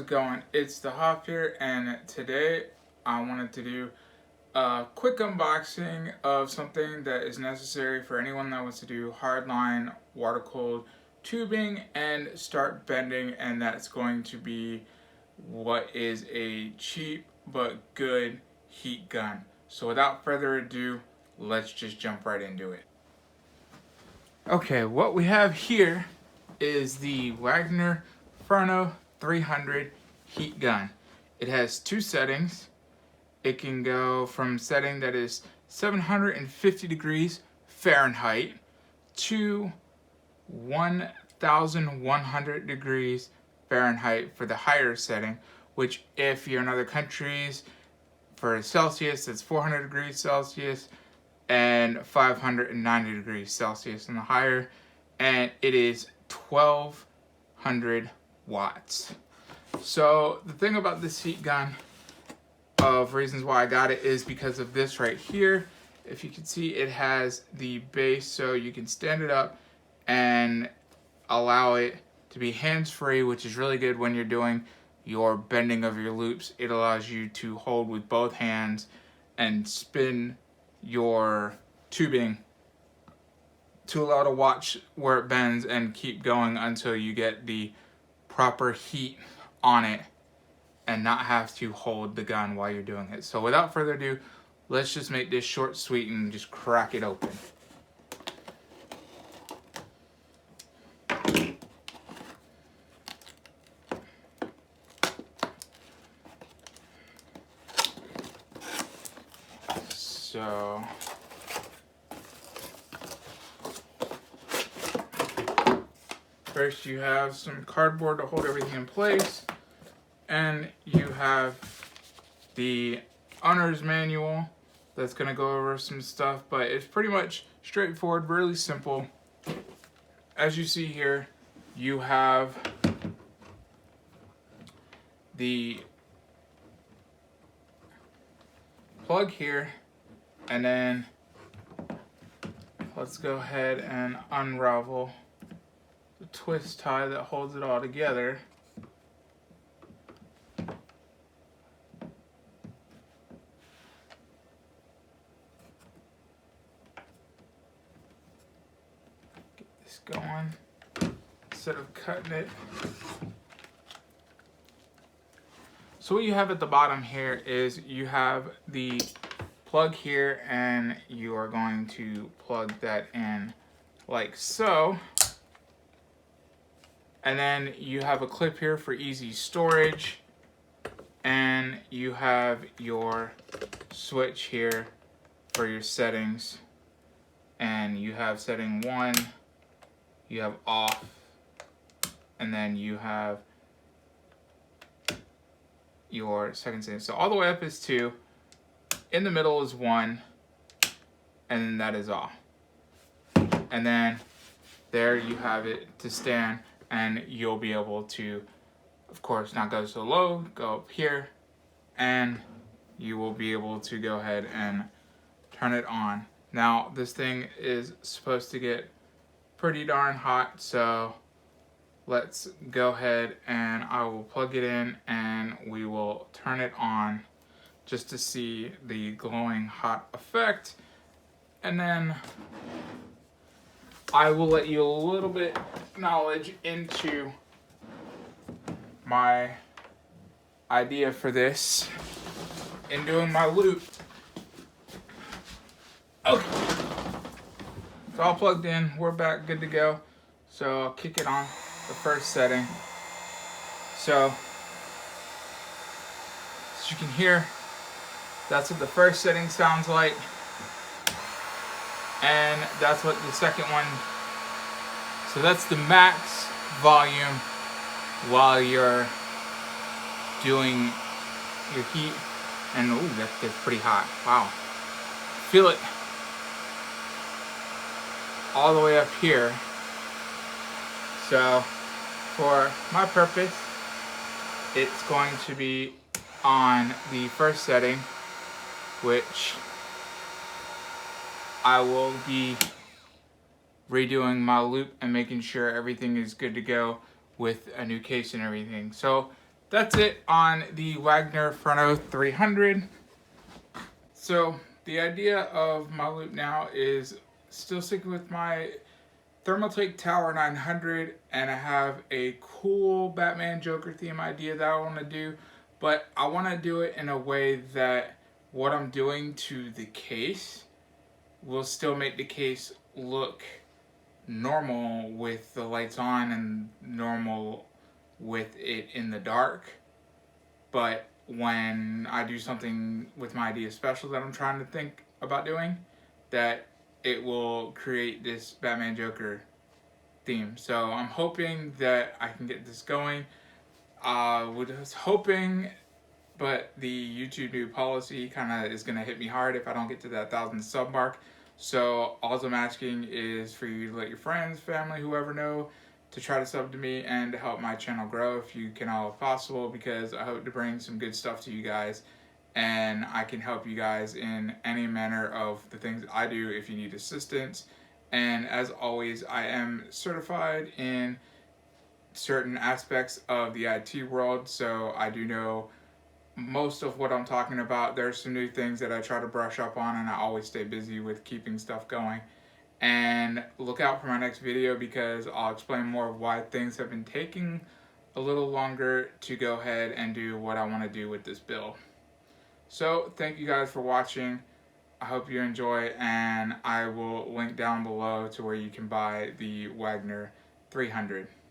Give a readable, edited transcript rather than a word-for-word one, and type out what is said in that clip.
it going? It's the Hoff here, and today I wanted to do a quick unboxing of something that is necessary for anyone that wants to do hardline water-cooled tubing and start bending, and that's going to be what is a cheap but good heat gun. So without further ado, let's just jump right into it. Okay, what we have here is the Wagner Furno 300 heat gun. It has two settings. It can go from setting that is 750 degrees Fahrenheit to 1100 degrees Fahrenheit for the higher setting, which if you're in other countries, for Celsius, it's 400 degrees Celsius and 590 degrees Celsius in the higher, and it is 1200 watts. So the thing about this heat gun, of reasons why I got it, is because of this right here. If you can see, it has the base, so you can stand it up and allow it to be hands-free, which is really good when you're doing your bending of your loops. It allows you to hold with both hands and spin your tubing to allow to watch where it bends and keep going until you get the proper heat on it and not have to hold the gun while you're doing it. So without further ado, let's just make this short, sweet, and just crack it open. So first you have some cardboard to hold everything in place, and you have the owner's manual that's going to go over some stuff, but it's pretty much straightforward, really simple. As you see here, you have the plug here, and then let's go ahead and unravel the twist tie that holds it all together. Get this going instead of cutting it. So what you have at the bottom here is you have the plug here, and you are going to plug that in like so. And then you have a clip here for easy storage, and you have your switch here for your settings, and you have setting 1, you have off, and then you have your second setting. So all the way up is 2, in the middle is 1, and then that is off. And then there you have it to stand, and you'll be able to, of course, not go so low, go up here, and you will be able to go ahead and turn it on. Now, this thing is supposed to get pretty darn hot, so let's go ahead and I will plug it in and we will turn it on just to see the glowing hot effect. And then I will let you a little bit knowledge into my idea for this in doing my loop. Okay, it's all plugged in, we're back, good to go. So I'll kick it on the first setting. So as you can hear, that's what the first setting sounds like, and that's what the second one. So that's the max volume while you're doing your heat. And ooh, that gets pretty hot. Wow. Feel it all the way up here. So for my purpose, it's going to be on the first setting, which I will be redoing my loop and making sure everything is good to go with a new case and everything. So that's it on the Wagner Furno 300. So the idea of my loop now is still sticking with my Thermaltake Tower 900, and I have a cool Batman Joker theme idea that I want to do, but I want to do it in a way that what I'm doing to the case will still make the case look normal with the lights on and normal with it in the dark. But when I do something with my idea special that I'm trying to think about doing, that it will create this Batman Joker theme. So I'm hoping that I can get this going. Was hoping, but the YouTube new policy kind of is going to hit me hard if I don't get to that 1,000 sub mark. So all I'm asking is for you to let your friends, family, whoever know to try to sub to me and to help my channel grow if you can all if possible, because I hope to bring some good stuff to you guys and I can help you guys in any manner of the things I do if you need assistance. And as always, I am certified in certain aspects of the IT world, so I do know most of what I'm talking about. There's some new things that I try to brush up on, and I always stay busy with keeping stuff going. And look out for my next video, because I'll explain more of why things have been taking a little longer to go ahead and do what I want to do with this build. So thank you guys for watching. I hope you enjoy, and I will link down below to where you can buy the Wagner 300.